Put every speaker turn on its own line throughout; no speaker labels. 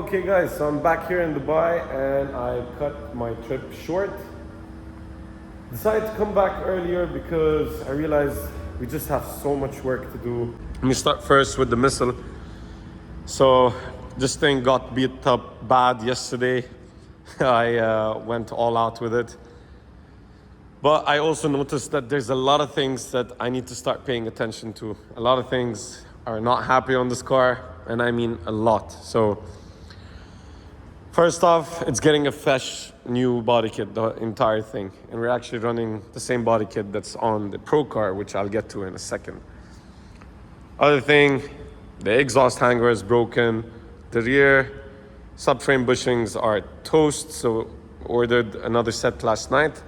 Okay guys, so I'm back here in Dubai and I cut my trip short. Decided to come back earlier because I realized we just have so much work to do. Let me start first with the missile. So this thing got beat up bad yesterday. I went all out with it. But I also noticed that there's a lot of things that I need to start paying attention to. A lot of things are not happy on this car, and I mean a lot. So first off, it's getting a fresh new body kit, the entire thing. And we're actually running the same body kit that's on the Pro car, which I'll get to in a second. Other thing, the exhaust hanger is broken. The rear subframe bushings are toast, so ordered another set last night.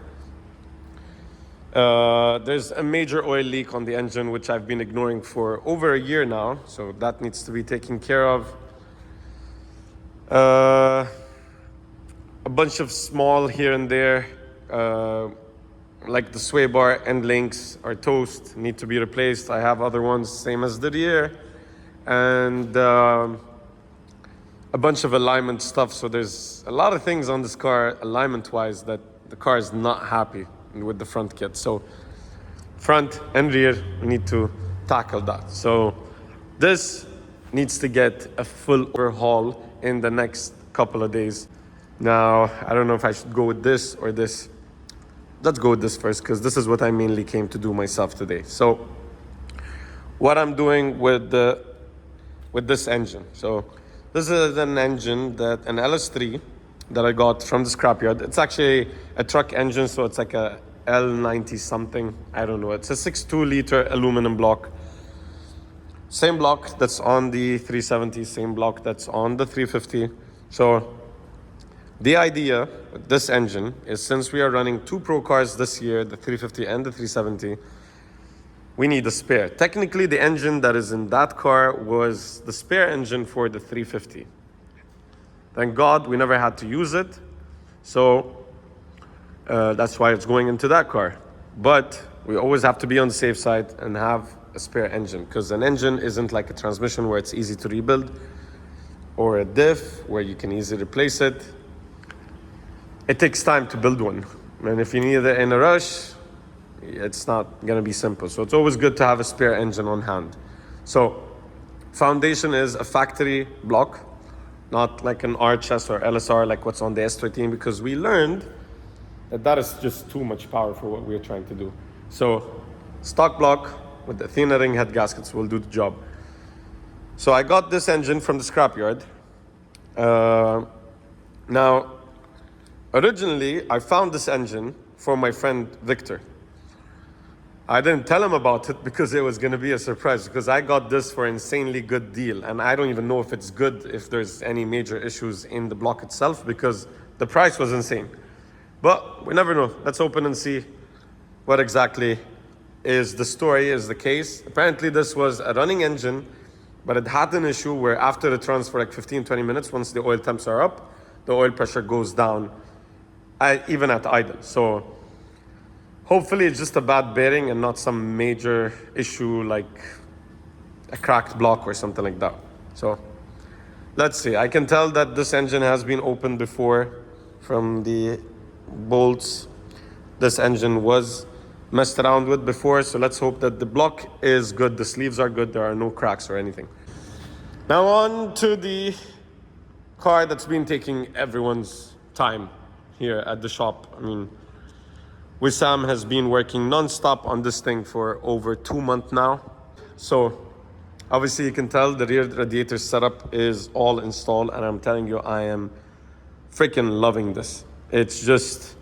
There's a major oil leak on the engine, which I've been ignoring for over a year now, so that needs to be taken care of. A bunch of small here and there, like the sway bar end links are toast, need to be replaced. I have other ones, same as the rear, and a bunch of alignment stuff. So there's a lot of things on this car, alignment-wise, that the car is not happy with the front kit. So front and rear, we need to tackle that. So this needs to get a full overhaul in the next couple of days. Now, I don't know if I should go with this or this. Let's go with this first, because this is what I mainly came to do myself today. So what I'm doing with this engine. So this is an engine, an LS3 that I got from the scrapyard. It's actually a truck engine, so it's like a L90 something. I don't know. It's a 6.2 liter aluminum block. Same block that's on the 370, same block that's on the 350. So the idea with this engine is, since we are running two Pro cars this year, the 350 and the 370, we need a spare. Technically, the engine that is in that car was the spare engine for the 350. Thank God we never had to use it. So that's why it's going into that car. But we always have to be on the safe side and have a spare engine, because an engine isn't like a transmission where it's easy to rebuild, or a diff where you can easily replace it. It takes time to build one. And if you need it in a rush, it's not gonna be simple. So it's always good to have a spare engine on hand. So foundation is a factory block, not like an RHS or LSR like what's on the S13, because we learned that is just too much power for what we're trying to do. So stock block with the thinner ring head gaskets will do the job. So I got this engine from the scrapyard. Now, originally I found this engine for my friend Victor. I didn't tell him about it because it was going to be a surprise, because I got this for an insanely good deal, and I don't even know if it's good, if there's any major issues in the block itself, because the price was insane. But we never know. Let's open and see what exactly is the story, is the case. Apparently this was a running engine, but it had an issue where after it runs for like 15-20 minutes, once the oil temps are up, the oil pressure goes down, even at idle. So hopefully it's just a bad bearing and not some major issue like a cracked block or something like that. So let's see. I can tell that this engine has been opened before from the bolts. This engine was messed around with before, so let's hope that the block is good, the sleeves are good, there are no cracks or anything. Now on to the car that's been taking everyone's time here at the shop. I mean, Wissam has been working non-stop on this thing for over 2 months now. So obviously you can tell the rear radiator setup is all installed, and I'm telling you, I am freaking loving this. It's just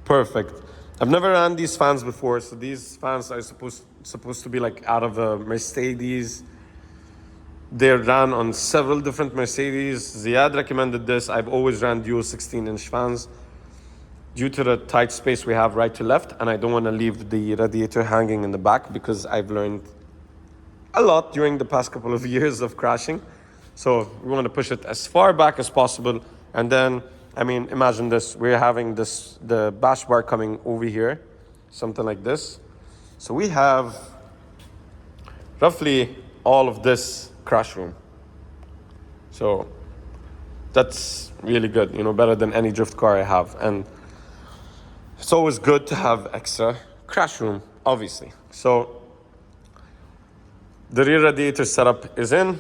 perfect. I've never ran these fans before, so these fans are supposed to be like out of a Mercedes. They ran on several different Mercedes. Ziad recommended this. I've always ran dual 16-inch fans due to the tight space we have right to left, and I don't want to leave the radiator hanging in the back, because I've learned a lot during the past couple of years of crashing. So we want to push it as far back as possible. And then, I mean, imagine this. We're having the bash bar coming over here, something like this. So we have roughly all of this crash room. So That's really good, you know, better than any drift car I have. And it's always good to have extra crash room, obviously. So the rear radiator setup is in.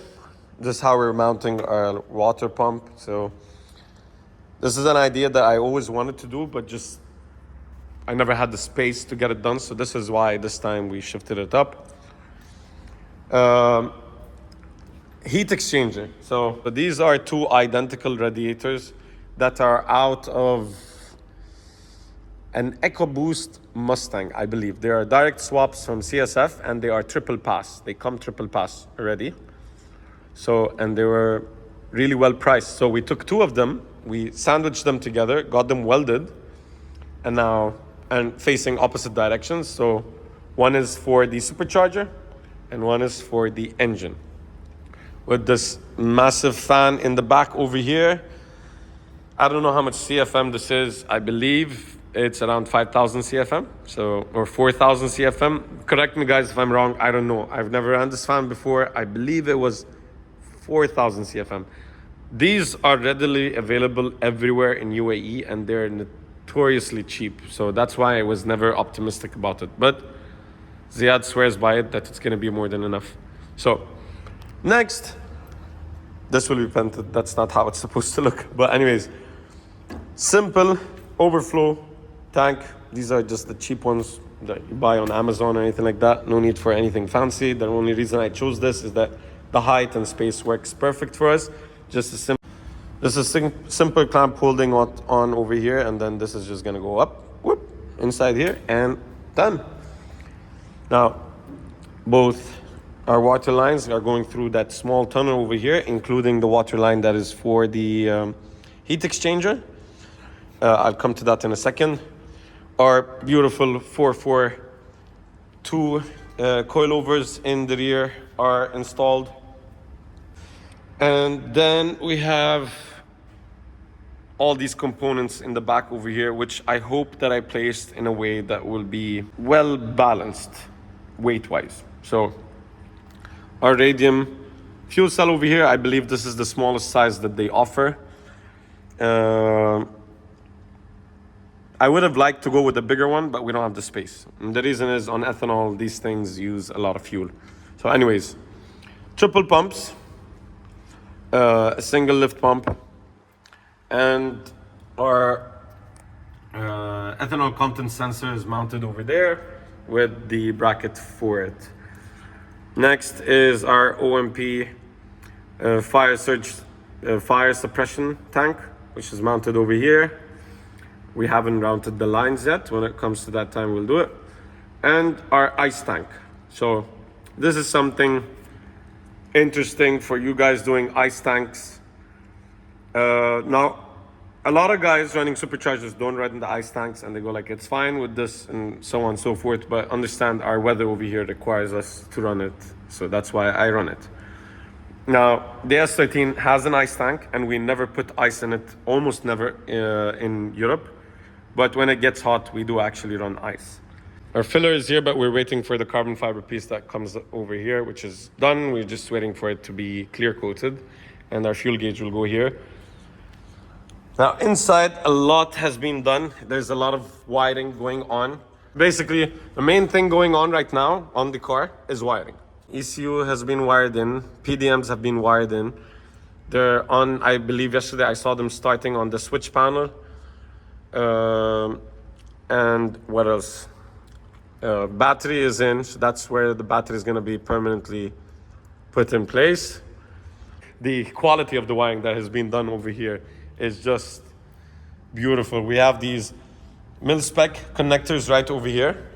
This is how we're mounting our water pump. So this is an idea that I always wanted to do, but just I never had the space to get it done. So this is why this time we shifted it up. Heat exchanger. So these are two identical radiators that are out of an EcoBoost Mustang, I believe. They are direct swaps from CSF and they are triple pass. They come triple pass already. So, and they were really well priced. So we took two of them, we sandwiched them together, got them welded, and facing opposite directions. So one is for the supercharger and one is for the engine. With this massive fan in the back over here. I don't know how much CFM this is. I believe it's around 5,000 CFM, so, or 4,000 CFM. Correct me guys if I'm wrong, I don't know. I've never ran this fan before. I believe it was 4,000 CFM. These are readily available everywhere in UAE and they're notoriously cheap. So that's why I was never optimistic about it. But Ziad swears by it that it's gonna be more than enough. So next, this will be painted. That's not how it's supposed to look. But anyways, simple overflow tank. These are just the cheap ones that you buy on Amazon or anything like that. No need for anything fancy. The only reason I chose this is that the height and space works perfect for us. Just a simple clamp holding on over here, and then this is just gonna go up, whoop, inside here, and done. Now, both our water lines are going through that small tunnel over here, including the water line that is for the heat exchanger. I'll come to that in a second. Our beautiful 442 coilovers in the rear are installed. And then we have all these components in the back over here, which I hope that I placed in a way that will be well balanced weight-wise. So our radium fuel cell over here, I believe this is the smallest size that they offer. I would have liked to go with a bigger one, but we don't have the space. And the reason is on ethanol, these things use a lot of fuel. So anyways, triple pumps, a single lift pump, and our ethanol content sensor is mounted over there with the bracket for it. Next is our OMP fire suppression tank, which is mounted over here. We haven't mounted the lines yet. When it comes to that time, we'll do it. And our ice tank. So this is something interesting for you guys doing ice tanks. Now, a lot of guys running superchargers don't run the ice tanks and they go like, it's fine with this and so on and so forth. But understand our weather over here requires us to run it. So that's why I run it. Now, the S13 has an ice tank and we never put ice in it, almost never in Europe. But when it gets hot, we do actually run ice. Our filler is here, but we're waiting for the carbon fiber piece that comes over here, which is done. We're just waiting for it to be clear coated. And our fuel gauge will go here. Now, inside, a lot has been done. There's a lot of wiring going on. Basically, the main thing going on right now on the car is wiring. ECU has been wired in. PDMs have been wired in. They're on, I believe yesterday I saw them starting on the switch panel. And what else? Battery is in, so that's where the battery is going to be permanently put in place. The quality of the wiring that has been done over here is just beautiful. We have these mil-spec connectors right over here.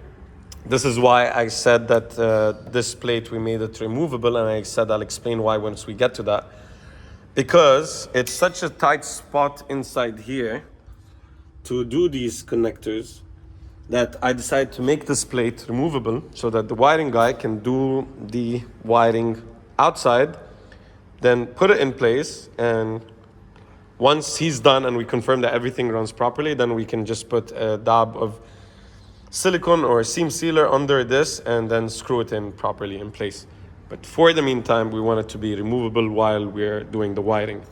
This is why I said that this plate, we made it removable, and I said I'll explain why once we get to that. Because it's such a tight spot inside here to do these connectors that I decided to make this plate removable so that the wiring guy can do the wiring outside, then put it in place, and once he's done and we confirm that everything runs properly, then we can just put a dab of silicone or seam sealer under this and then screw it in properly in place. But for the meantime, we want it to be removable while we're doing the wiring.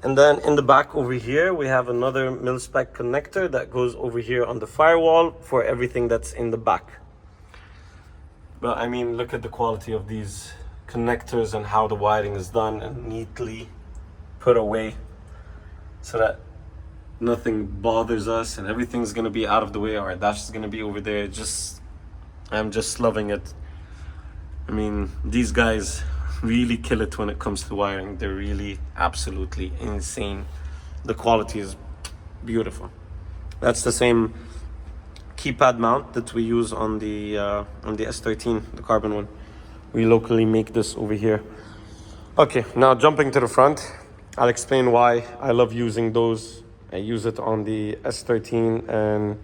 And then in the back over here, we have another mil-spec connector that goes over here on the firewall for everything that's in the back. But I mean, look at the quality of these connectors and how the wiring is done and neatly put away so that nothing bothers us and everything's gonna be out of the way. Our dash is gonna be over there. I'm just loving it. I mean, these guys really kill it when it comes to wiring. They're really absolutely insane. The quality is beautiful. That's the same keypad mount that we use on the S13, the carbon one. We locally make this over here. Okay, now jumping to the front, I'll explain why I love using those. I use it on the S13 and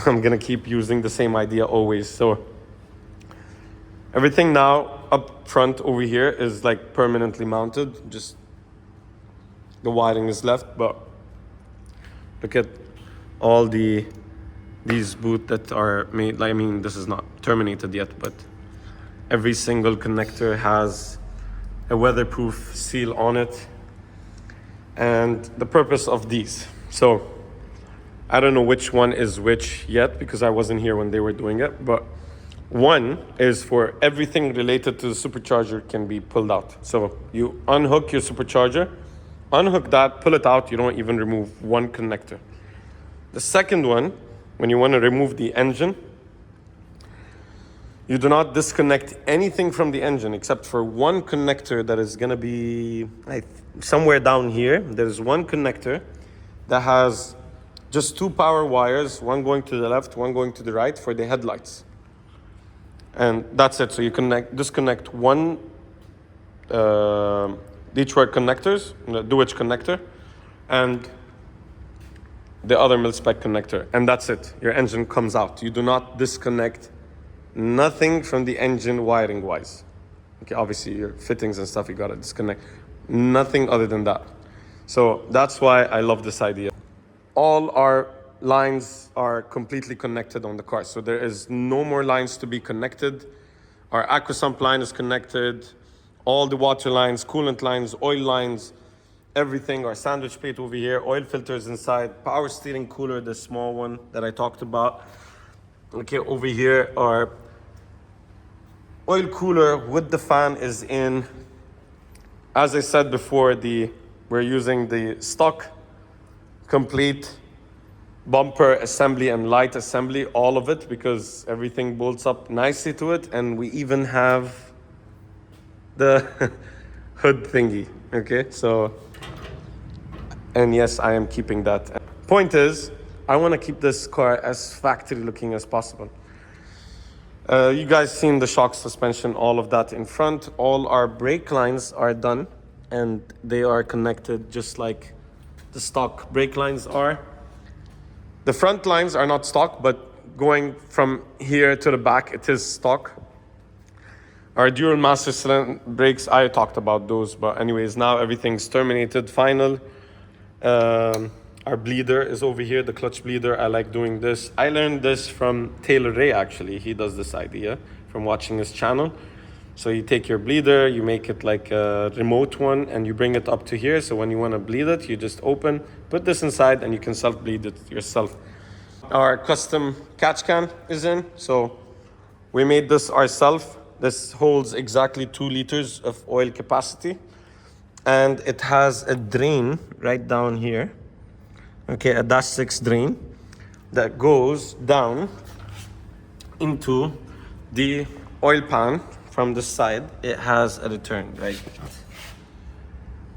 I'm gonna keep using the same idea always. So everything now up front over here is like permanently mounted. Just the wiring is left, but look at all these boot that are made. I mean, this is not terminated yet, but every single connector has a weatherproof seal on it. And the purpose of these. So I don't know which one is which yet because I wasn't here when they were doing it, but one is for everything related to the supercharger can be pulled out. So you unhook your supercharger, unhook that, pull it out, you don't even remove one connector. The second one, when you want to remove the engine, you do not disconnect anything from the engine except for one connector that is going to be somewhere down here. There's one connector that has just two power wires, one going to the left, one going to the right for the headlights. And that's it. So you disconnect one Detroit connectors, the Dulwich connector, and the other mil-spec connector. And that's it. Your engine comes out. You do not disconnect nothing from the engine wiring wise. Okay, obviously your fittings and stuff you gotta disconnect. Nothing other than that. So that's why I love this idea. All our lines are completely connected on the car. So there is no more lines to be connected. Our AquaSump line is connected. All the water lines, coolant lines, oil lines, everything. Our sandwich plate over here, oil filters inside, power steering cooler, the small one that I talked about. Okay, over here our oil cooler with the fan is in. As I said before, we're using the stock complete bumper assembly and light assembly, all of it, because everything bolts up nicely to it. And we even have the hood thingy, okay? So, and yes, I am keeping that. Point is, I want to keep this car as factory looking as possible. You guys seen the shock suspension, all of that in front. All our brake lines are done and they are connected just like the stock brake lines are. The front lines are not stock, but going from here to the back, it is stock. Our dual master cylinder brakes, I talked about those, but anyways, now everything's terminated, final. Our bleeder is over here, the clutch bleeder. I like doing this. I learned this from Taylor Ray, actually. He does this idea from watching his channel. So you take your bleeder, you make it like a remote one, and you bring it up to here. So when you want to bleed it, you just open, put this inside, and you can self-bleed it yourself. Our custom catch can is in. So we made this ourselves. This holds exactly 2 liters of oil capacity. And it has a drain right down here. Okay, a -6 drain that goes down into the oil pan from the side. It has a return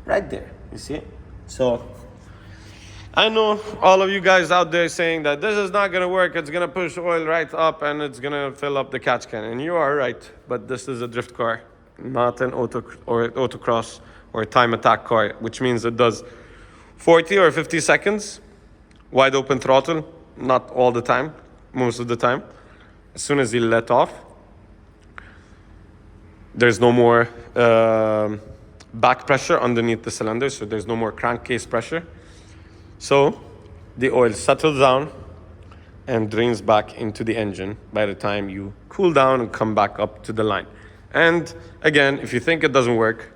right there, you see? So I know all of you guys out there saying that this is not gonna work, it's gonna push oil right up and it's gonna fill up the catch can, and you are right, but this is a drift car, not an autocross or a time attack car, which means it does 40 or 50 seconds, wide open throttle, not all the time, most of the time. As soon as you let off, there's no more back pressure underneath the cylinder, so there's no more crankcase pressure. So the oil settles down and drains back into the engine by the time you cool down and come back up to the line. And again, if you think it doesn't work,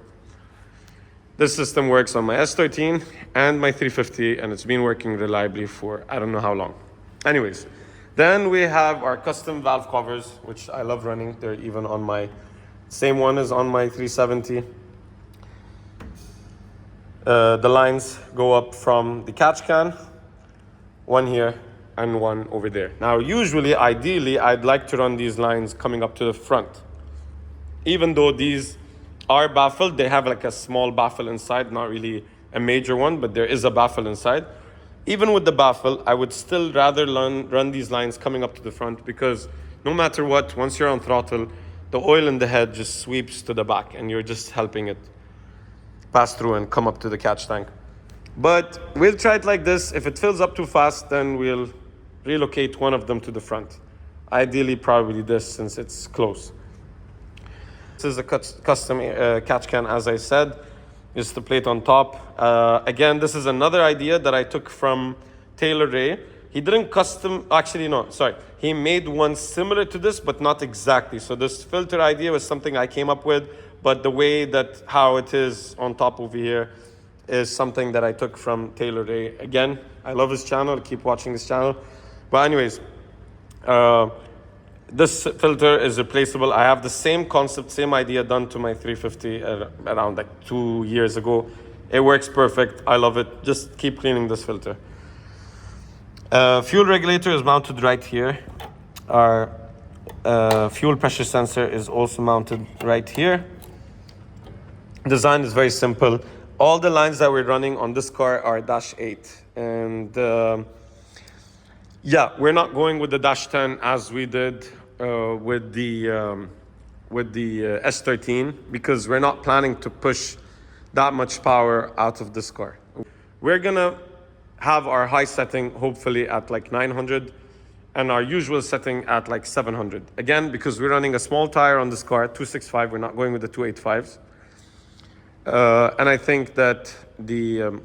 This system works on my S13 and my 350, and it's been working reliably for I don't know how long. Anyways, then we have our custom valve covers, which I love running. They're even on my, same one as on my 370. The lines go up from the catch can, one here and one over there. Now, usually, ideally, I'd like to run these lines coming up to the front. Even though these are baffled, they have like a small baffle inside, not really a major one, but there is a baffle inside. Even with the baffle, I would still rather run these lines coming up to the front, because no matter what, once you're on throttle, the oil in the head just sweeps to the back and you're just helping it pass through and come up to the catch tank. But we'll try it like this. If it fills up too fast, then we'll relocate one of them to the front. Ideally, probably this, since it's close. This is a custom catch can, as I said. Just the plate on top. Again, this is another idea that I took from Taylor Ray. He didn't custom, actually no, sorry. He made one similar to this, but not exactly. So this filter idea was something I came up with, but the way that how it is on top over here is something that I took from Taylor Ray. Again, I love his channel, keep watching his channel. But anyways, this filter is replaceable. I have the same concept, same idea done to my 350 around like 2 years ago. It works perfect. I love it. Just keep cleaning this filter. Fuel regulator is mounted right here. Our fuel pressure sensor is also mounted right here. Design is very simple. All the lines that we're running on this car are -8. And yeah, we're not going with the -10 as we did with the S13, because we're not planning to push that much power out of this car. We're gonna have our high setting hopefully at like 900 and our usual setting at like 700. Again, because we're running a small tire on this car, 265, we're not going with the 285s. And I think that the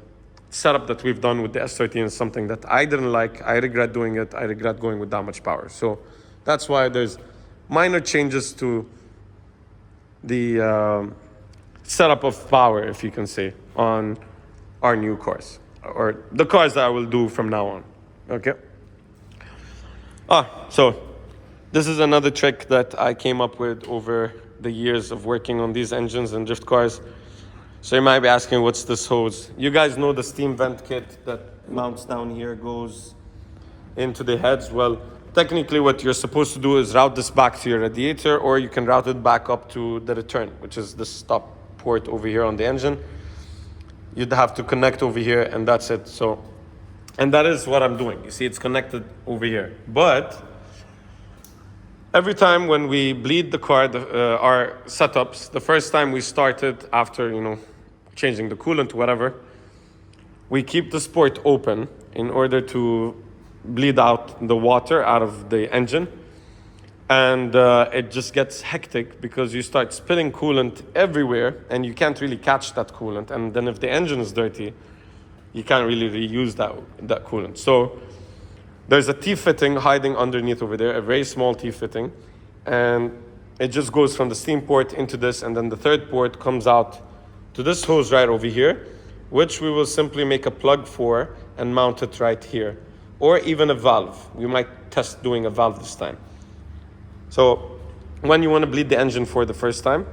setup that we've done with the S13 is something that I didn't like. I regret doing it. I regret going with that much power. So that's why there's minor changes to the setup of power, if you can say, on our new cars, or the cars that I will do from now on. Okay. So this is another trick that I came up with over the years of working on these engines and drift cars. So you might be asking, what's this hose? You guys know the steam vent kit that mounts down here, goes into the heads. Well, technically what you're supposed to do is route this back to your radiator, or you can route it back up to the return, which is the stop port over here on the engine. You'd have to connect over here, and that's it. So, and that is what I'm doing. You see, it's connected over here. But every time when we bleed the car, our setups, the first time we started after, changing the coolant, whatever, we keep this port open in order to bleed out the water out of the engine. And it just gets hectic because you start spilling coolant everywhere and you can't really catch that coolant. And then if the engine is dirty, you can't really reuse that coolant. So there's a T-fitting hiding underneath over there, a very small T-fitting. And it just goes from the steam port into this, and then the third port comes out to this hose right over here, which we will simply make a plug for and mount it right here. Or even a valve. We might test doing a valve this time. So when you want to bleed the engine for the first time,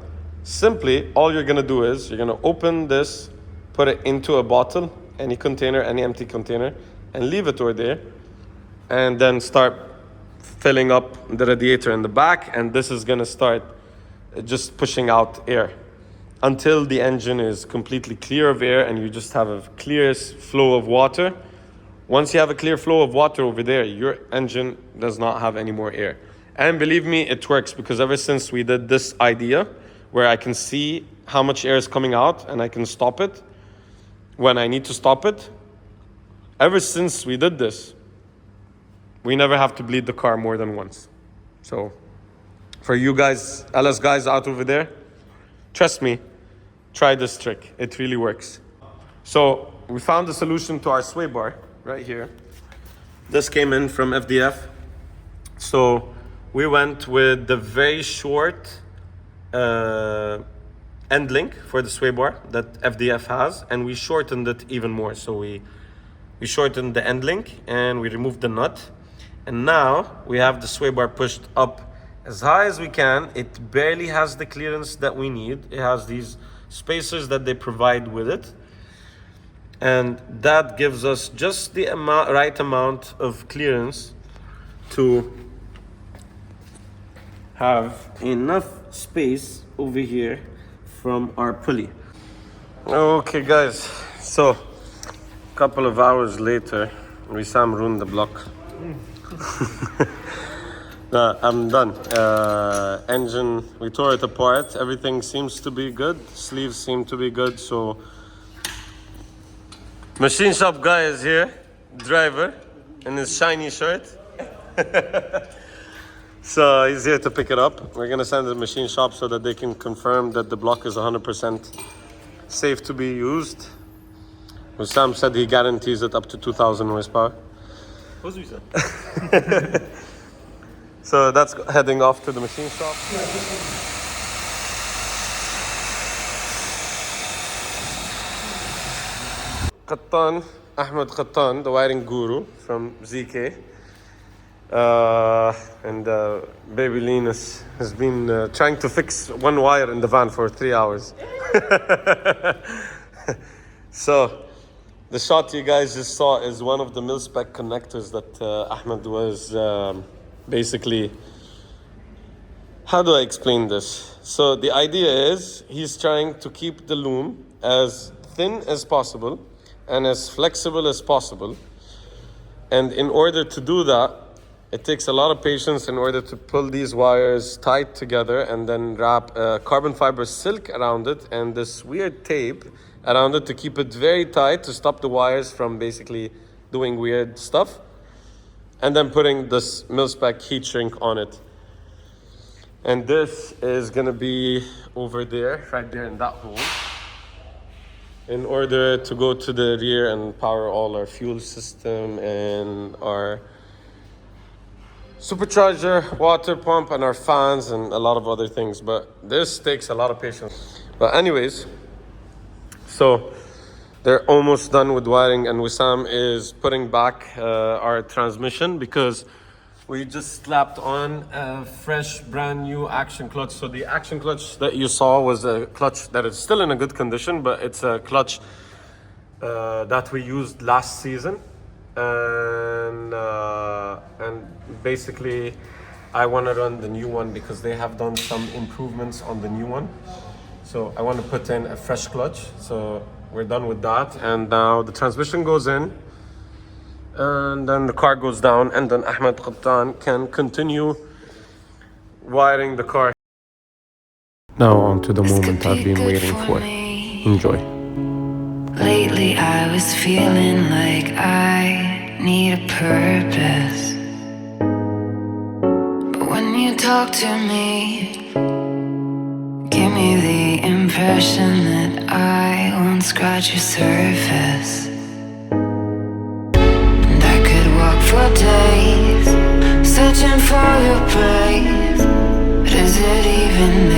simply all you're going to do is you're going to open this, put it into a bottle, any container, any empty container, and leave it over there, and then start filling up the radiator in the back, and this is going to start just pushing out air until the engine is completely clear of air and you just have a clear flow of water. Once you have a clear flow of water over there, your engine does not have any more air. And believe me, it works, because ever since we did this idea where I can see how much air is coming out and I can stop it when I need to stop it, ever since we did this, we never have to bleed the car more than once. So for you guys, LS guys out over there, trust me, try this trick. It really works. So we found the solution to our sway bar right here. This came in from FDF. So we went with the very short end link for the sway bar that FDF has, and we shortened it even more. So we shortened the end link and we removed the nut. And now we have the sway bar pushed up as high as we can. It barely has the clearance that we need. It has these spacers that they provide with it. And that gives us just the right amount of clearance to have enough space over here from our pulley. Okay guys, so a couple of hours later, Wissam ruined the block. No, I'm done. Engine, we tore it apart. Everything seems to be good. Sleeves seem to be good. So machine shop guy is here, driver, in his shiny shirt. So he's here to pick it up. We're gonna send it to the machine shop so that they can confirm that the block is 100% safe to be used. Wissam said he guarantees it up to 2,000 horsepower. So that's heading off to the machine shop. Qattan, Ahmed Qattan, the wiring guru from ZK. And baby Linus has been trying to fix one wire in the van for 3 hours. So the shot you guys just saw is one of the mil-spec connectors that Ahmed was basically... How do I explain this? So the idea is he's trying to keep the loom as thin as possible and as flexible as possible. And in order to do that, it takes a lot of patience in order to pull these wires tight together and then wrap carbon fiber silk around it and this weird tape around it to keep it very tight to stop the wires from basically doing weird stuff. And then putting this mil-spec heat shrink on it. And this is gonna be over there, right there in that hole, in order to go to the rear and power all our fuel system and our supercharger, water pump, and our fans and a lot of other things. But this takes a lot of patience. But anyways, so they're almost done with wiring, and Wissam is putting back our transmission because we just slapped on a fresh brand new action clutch. So the action clutch that you saw was a clutch that is still in a good condition, but it's a clutch that we used last season. And basically I want to run the new one because they have done some improvements on the new one. So I want to put in a fresh clutch. So we're done with that, and now the transmission goes in and then the car goes down, and then Ahmed Qattan can continue wiring the car. Now on to the moment I've been waiting for. Enjoy.
Lately I was feeling like I need a purpose, but when you talk to me, give me the impression that I won't scratch your surface. And I could walk for days searching for your praise, but is it even